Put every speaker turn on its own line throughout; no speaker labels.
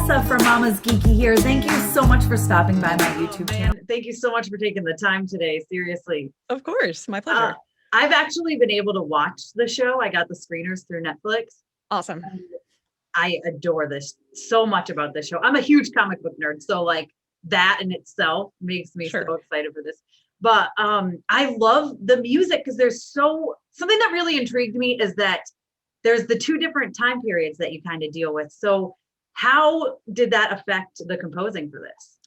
Tessa from Mama's Geeky here. Thank you so much for stopping by my YouTube channel.
Thank you so much for taking the time today. Seriously.
Of course. My pleasure.
I've actually been able to watch the show. I got the screeners through Netflix.
Awesome.
And I adore this so much about this show. I'm a huge comic book nerd. So like that in itself makes me so excited for this. But I love the music because there's something that really intrigued me is that there's the two different time periods that you kind of deal with. So how did that affect the composing for this?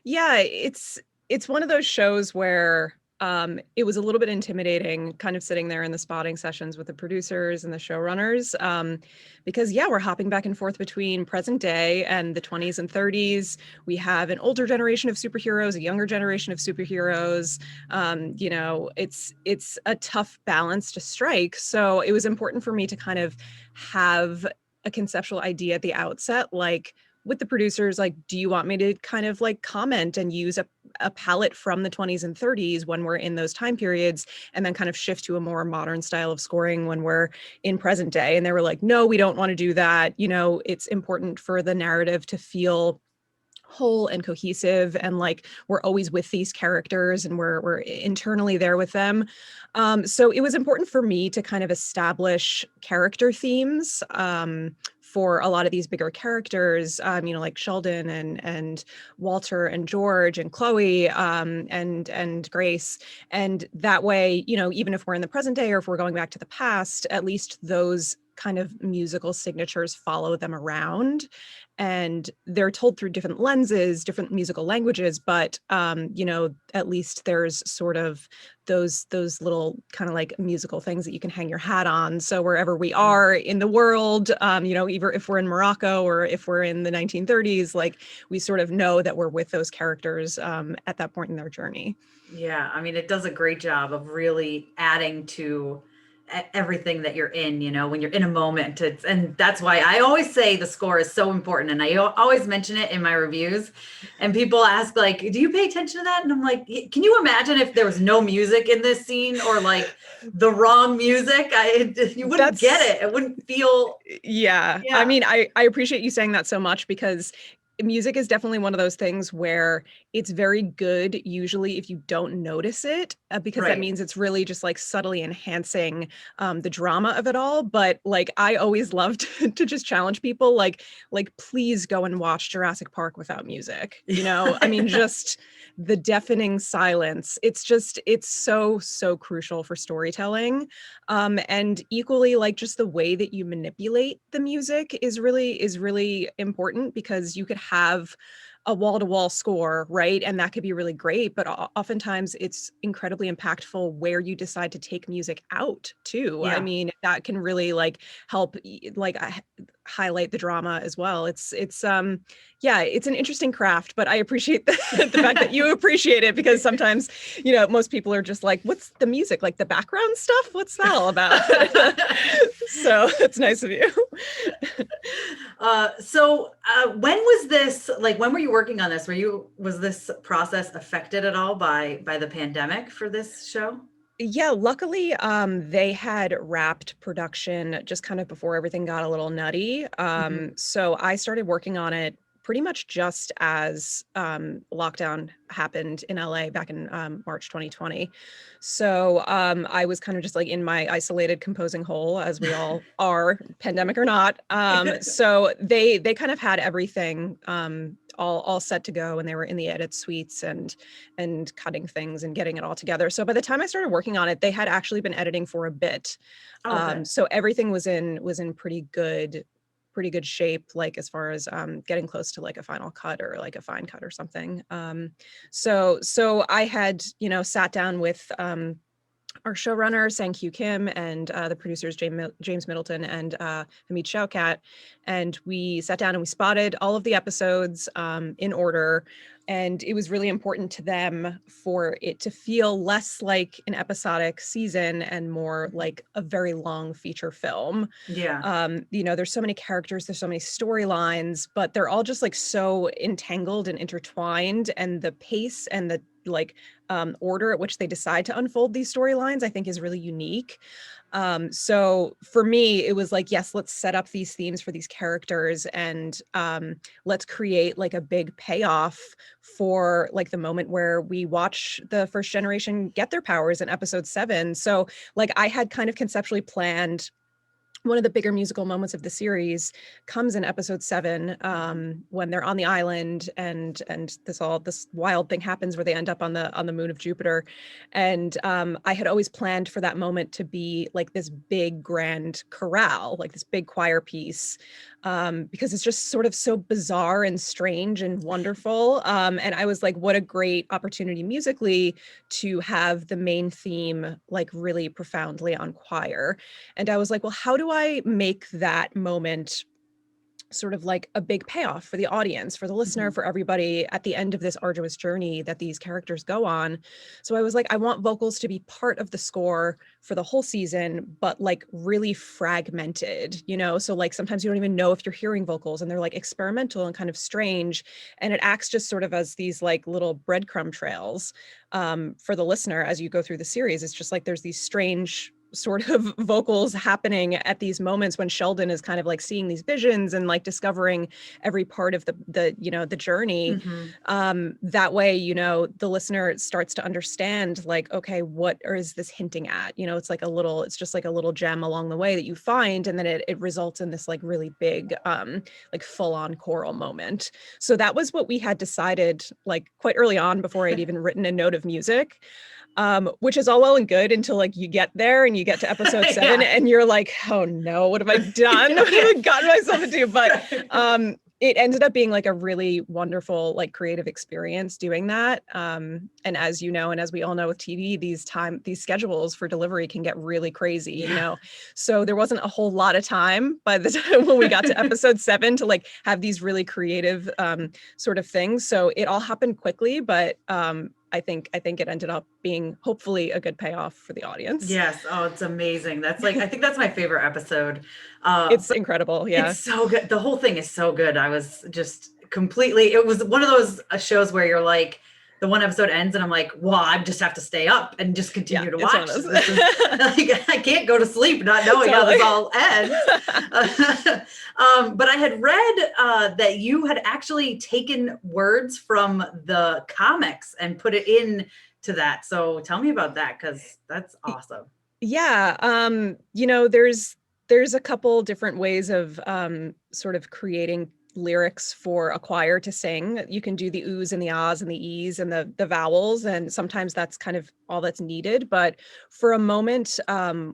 Yeah, it's one of those shows where it was a little bit intimidating kind of sitting there in the spotting sessions with the producers and the showrunners because we're hopping back and forth between present day and the 20s and 30s. We have an older generation of superheroes, a younger generation of superheroes. It's a tough balance to strike. So it was important for me to kind of have a conceptual idea at the outset, like with the producers, like, do you want me to kind of like comment and use a palette from the 20s and 30s when we're in those time periods, and then kind of shift to a more modern style of scoring when we're in present day? And they were like, no, we don't want to do that. It's important for the narrative to feel whole and cohesive, and like we're always with these characters and we're internally there with them. So it was important for me to kind of establish character themes for a lot of these bigger characters, like Sheldon and Walter and George and Chloe and Grace. And that way, even if we're in the present day or if we're going back to the past, at least those kind of musical signatures follow them around, and they're told through different lenses, different musical languages, but at least there's sort of those little kind of like musical things that you can hang your hat on. So wherever we are in the world, either if we're in Morocco or if we're in the 1930s, like we sort of know that we're with those characters at that point in their journey.
Yeah, I mean, it does a great job of really adding to everything that you're in, when you're in a moment. And that's why I always say the score is so important. And I always mention it in my reviews. And people ask, like, do you pay attention to that? And I'm like, can you imagine if there was no music in this scene, or like the wrong music? You wouldn't get it. It wouldn't feel.
Yeah. I mean, I appreciate you saying that so much, because music is definitely one of those things where it's very good usually if you don't notice it, because that means it's really just like subtly enhancing the drama of it all. But like, I always love to just challenge people, like please go and watch Jurassic Park without music. I mean, just the deafening silence. It's so crucial for storytelling. And equally, like just the way that you manipulate the music is really important, because you could have a wall-to-wall score, right? And that could be really great, but oftentimes it's incredibly impactful where you decide to take music out too. I mean, that can really like help highlight the drama as well. It's an interesting craft, but I appreciate the fact that you appreciate it, because sometimes, most people are just like, what's the music? Like the background stuff? What's that all about? So it's nice of you.
When was this, like, when were you working on this? Was this process affected at all by the pandemic for this show?
Yeah, luckily, they had wrapped production just kind of before everything got a little nutty. So I started working on it pretty much just as lockdown happened in LA back in March 2020. So I was kind of just like in my isolated composing hole, as we all are, pandemic or not. So they kind of had everything all set to go, and they were in the edit suites and cutting things and getting it all together. So by the time I started working on it, they had actually been editing for a bit. So everything was in pretty good shape, like as far as getting close to like a final cut or like a fine cut or something. So I had, sat down with our showrunner, Sang-Kyu Kim, and the producers, James Middleton and Hamid Shaukat. And we sat down and we spotted all of the episodes in order. And it was really important to them for it to feel less like an episodic season and more like a very long feature film.
Yeah.
There's so many characters, there's so many storylines, but they're all just like so entangled and intertwined, and the pace and the like order at which they decide to unfold these storylines, I think is really unique. So for me, it was like, yes, let's set up these themes for these characters, and let's create like a big payoff for like the moment where we watch the first generation get their powers in episode 7. So like I had kind of conceptually planned one of the bigger musical moments of the series comes in episode 7, when they're on the island and this wild thing happens where they end up on the moon of Jupiter. And I had always planned for that moment to be like this big grand chorale, like this big choir piece, because it's just sort of so bizarre and strange and wonderful. And I was like, what a great opportunity musically to have the main theme like really profoundly on choir. And I was like, well, how do I make that moment sort of like a big payoff for the audience, for the listener, for everybody at the end of this arduous journey that these characters go on? So I was like, I want vocals to be part of the score for the whole season, but like really fragmented, you know? So like sometimes you don't even know if you're hearing vocals, and they're like experimental and kind of strange. And it acts just sort of as these like little breadcrumb trails for the listener as you go through the series. It's just like there's these strange sort of vocals happening at these moments when Sheldon is kind of like seeing these visions and like discovering every part of the you know, the journey. That way, you know, the listener starts to understand like, okay, what or is this hinting at? You know, it's just like a little gem along the way that you find, and then it results in this like really big like full-on choral moment. So that was what we had decided like quite early on before I'd even written a note of music. Which is all well and good until like you get there and you get to episode 7 and you're like, oh no, what have I done? What have I gotten myself into? But it ended up being like a really wonderful, like creative experience doing that. And as you know, and as we all know with TV, these schedules for delivery can get really crazy, you know? So there wasn't a whole lot of time by the time when we got to episode 7 to like have these really creative sort of things. So it all happened quickly, but I think it ended up being hopefully a good payoff for the audience.
Yes. Oh, it's amazing. That's like, I think that's my favorite episode.
It's incredible. Yeah.
It's so good. The whole thing is so good. I was just completely, it was one of those shows where you're like, the one episode ends and I'm like, well, I just have to stay up and just continue to watch. This is, like, I can't go to sleep not knowing how this all ends. But I had read that you had actually taken words from the comics and put it in to that. So tell me about that, because that's awesome.
Yeah. You know, there's a couple different ways of sort of creating lyrics for a choir to sing. You can do the oohs and the ahs and the e's and the vowels, and sometimes that's kind of all that's needed. But for a moment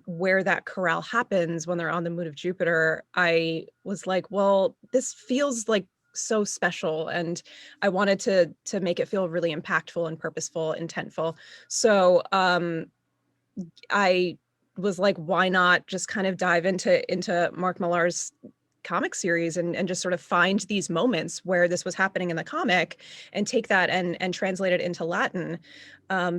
where that chorale happens when they're on the moon of Jupiter, I was like, well, this feels like so special, and I wanted to make it feel really impactful and purposeful, intentful. So I was like, why not just kind of dive into Mark Millar's comic series and just sort of find these moments where this was happening in the comic and take that and translate it into Latin,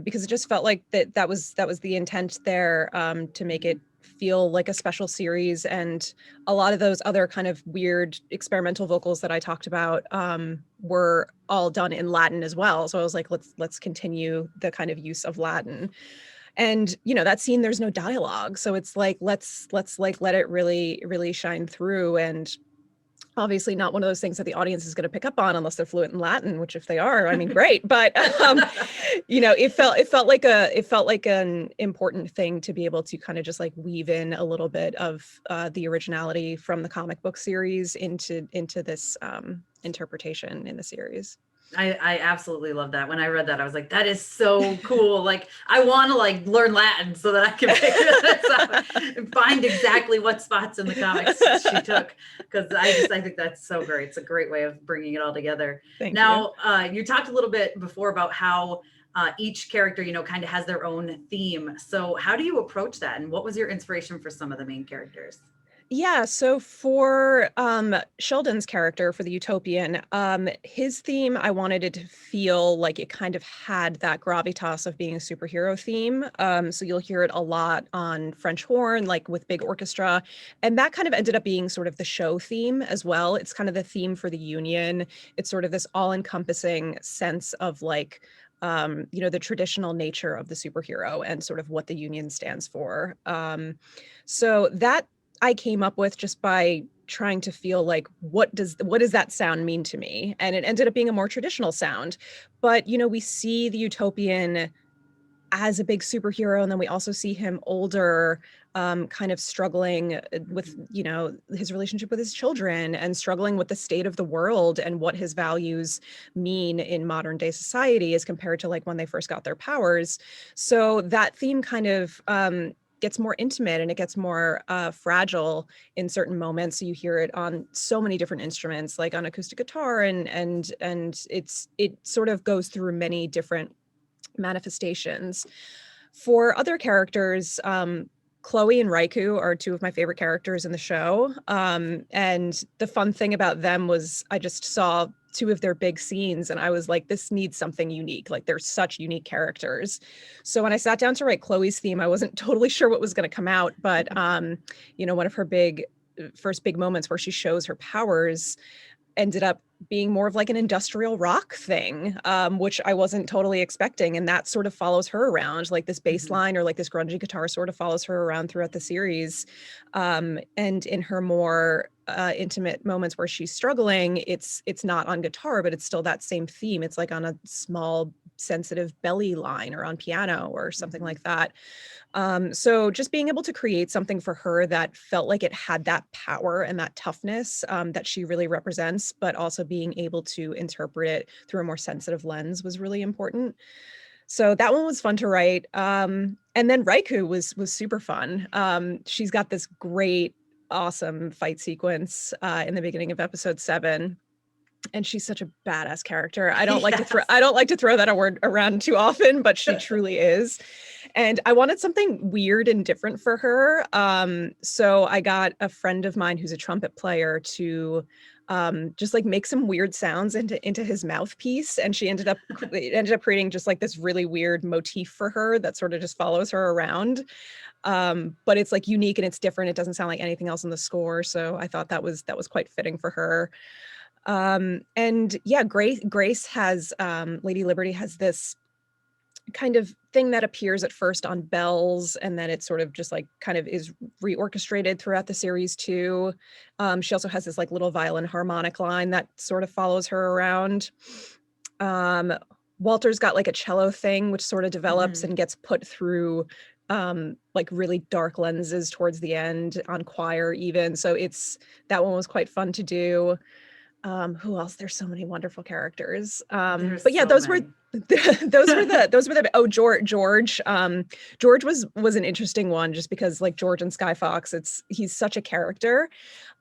because it just felt like that was the intent there, to make it feel like a special series. And a lot of those other kind of weird experimental vocals that I talked about were all done in Latin as well. So I was like, let's continue the kind of use of Latin. And, you know, that scene, there's no dialogue. So it's like, let's like, let it really, really shine through. And obviously not one of those things that the audience is going to pick up on unless they're fluent in Latin, which if they are, I mean, great. But, you know, it felt like an important thing to be able to kind of just like weave in a little bit of the originality from the comic book series into this interpretation in the series.
I absolutely love that. When I read that, I was like, that is so cool. Like, I want to like learn Latin so that I can figure this out and find exactly what spots in the comics she took. Because I think that's so great. It's a great way of bringing it all together.
Thank you.
You talked a little bit before about how each character, you know, kind of has their own theme. So how do you approach that? And what was your inspiration for some of the main characters?
Yeah, so for Sheldon's character, for the Utopian, his theme, I wanted it to feel like it kind of had that gravitas of being a superhero theme. So you'll hear it a lot on French horn, like with big orchestra. And that kind of ended up being sort of the show theme as well. It's kind of the theme for the Union. It's sort of this all-encompassing sense of like the traditional nature of the superhero and sort of what the union stands for. So that I came up with just by trying to feel like, what does that sound mean to me? And it ended up being a more traditional sound. But, we see the utopian as a big superhero, and then we also see him older, kind of struggling with his relationship with his children, and struggling with the state of the world and what his values mean in modern day society as compared to like when they first got their powers. So that theme kind of gets more intimate, and it gets more fragile in certain moments. So you hear it on so many different instruments, like on acoustic guitar, and it sort of goes through many different manifestations. For other characters, Chloe and Raikou are two of my favorite characters in the show. And the fun thing about them was I just saw two of their big scenes and I was like, this needs something unique. Like, they're such unique characters. So when I sat down to write Chloe's theme, I wasn't totally sure what was going to come out, but one of her first big moments where she shows her powers ended up being more of like an industrial rock thing, which I wasn't totally expecting. And that sort of follows her around, like this bass line or like this grungy guitar sort of follows her around throughout the series. And in her more intimate moments where she's struggling, it's not on guitar, but it's still that same theme. It's like on a small sensitive belly line or on piano or something like that. So just being able to create something for her that felt like it had that power and that toughness that she really represents, but also being able to interpret it through a more sensitive lens was really important. So that one was fun to write. And then Raikou was super fun. She's got this great, awesome fight sequence in the beginning of episode 7. And she's such a badass character. I don't like to throw that word around too often, but she truly is. And I wanted something weird and different for her. So I got a friend of mine who's a trumpet player to just like make some weird sounds into his mouthpiece. And she ended up creating just like this really weird motif for her that sort of just follows her around. But it's like unique and it's different. It doesn't sound like anything else in the score. So I thought that was quite fitting for her. And yeah, Grace has, Lady Liberty has this kind of thing that appears at first on bells, and then it sort of just like kind of is reorchestrated throughout the series too. She also has this like little violin harmonic line that sort of follows her around. Walter's got like a cello thing, which sort of develops and gets put through like really dark lenses towards the end on choir even. So that one was quite fun to do. Who else? There's so many wonderful characters. But yeah, those were George. George was an interesting one just because like George and Sky Fox, he's such a character.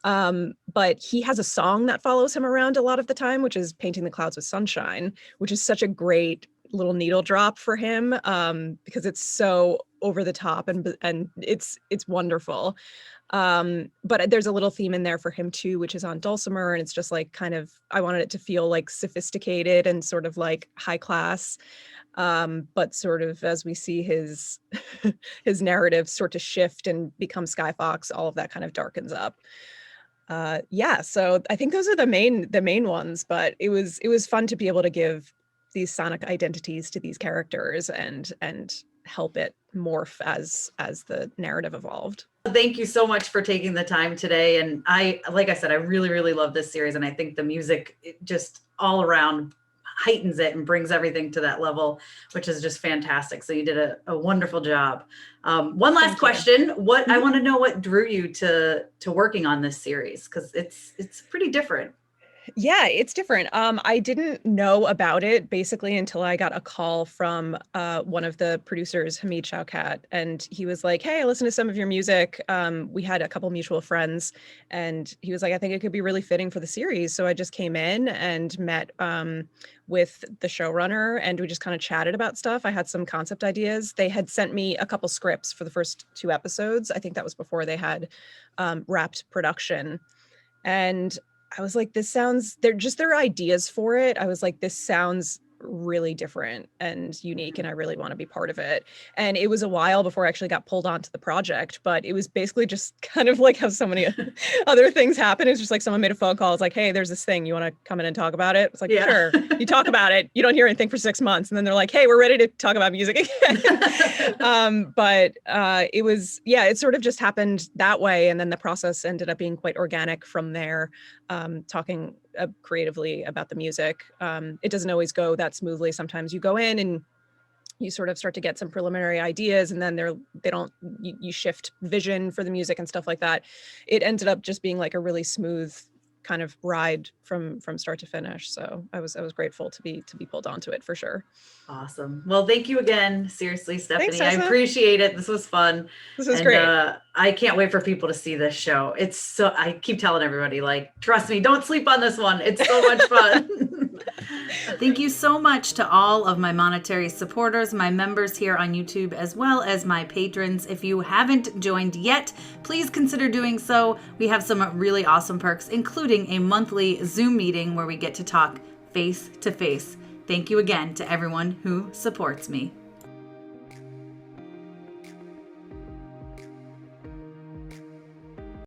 But he has a song that follows him around a lot of the time, which is Painting the Clouds with Sunshine, which is such a great little needle drop for him, because it's so over the top and it's wonderful. But there's a little theme in there for him too, which is on dulcimer, and it's just like kind of, I wanted it to feel like sophisticated and sort of like high class, but sort of as we see his his narrative sort of shift and become Sky Fox, all of that kind of darkens up. Yeah, so I think those are the main ones, but it was fun to be able to give these sonic identities to these characters and help it morph as the narrative evolved.
Thank you so much for taking the time today. And like I said, I really, really love this series. And I think the music just all around heightens it and brings everything to that level, which is just fantastic. So you did a wonderful job. One last question. I want to know what drew you to working on this series, because it's pretty different.
Yeah, it's different. I didn't know about it basically until I got a call from one of the producers, Hamid Shaukat, and he was like, "Hey, I listened to some of your music." We had a couple mutual friends, and he was like, "I think it could be really fitting for the series." So I just came in and met with the showrunner, and we just kind of chatted about stuff. I had some concept ideas. They had sent me a couple scripts for the first 2 episodes. I think that was before they had wrapped production, and I was like, their ideas for it. I was like, this sounds really different and unique, and I really want to be part of it. And it was a while before I actually got pulled onto the project, but it was basically just kind of like how so many other things happen. It's just like someone made a phone call. It's like, hey, there's this thing. You want to come in and talk about it? It's like, sure. You talk about it. You don't hear anything for 6 months. And then they're like, hey, we're ready to talk about music again. But it was, it sort of just happened that way. And then the process ended up being quite organic from there, talking creatively about the music. It doesn't always go that smoothly. Sometimes you go in and you sort of start to get some preliminary ideas, and then you shift vision for the music and stuff like that. It ended up just being like a really smooth kind of ride from start to finish. So I was grateful to be pulled onto it for sure.
Awesome. Well, thank you again. Seriously, Stephanie.
Thanks,
I appreciate it. This was fun.
This was great.
I can't wait for people to see this show. I keep telling everybody, like, trust me, don't sleep on this one. It's so much fun.
Thank you so much to all of my monetary supporters, my members here on YouTube, as well as my patrons. If you haven't joined yet, please consider doing so. We have some really awesome perks, including a monthly Zoom meeting where we get to talk face to face. Thank you again to everyone who supports me.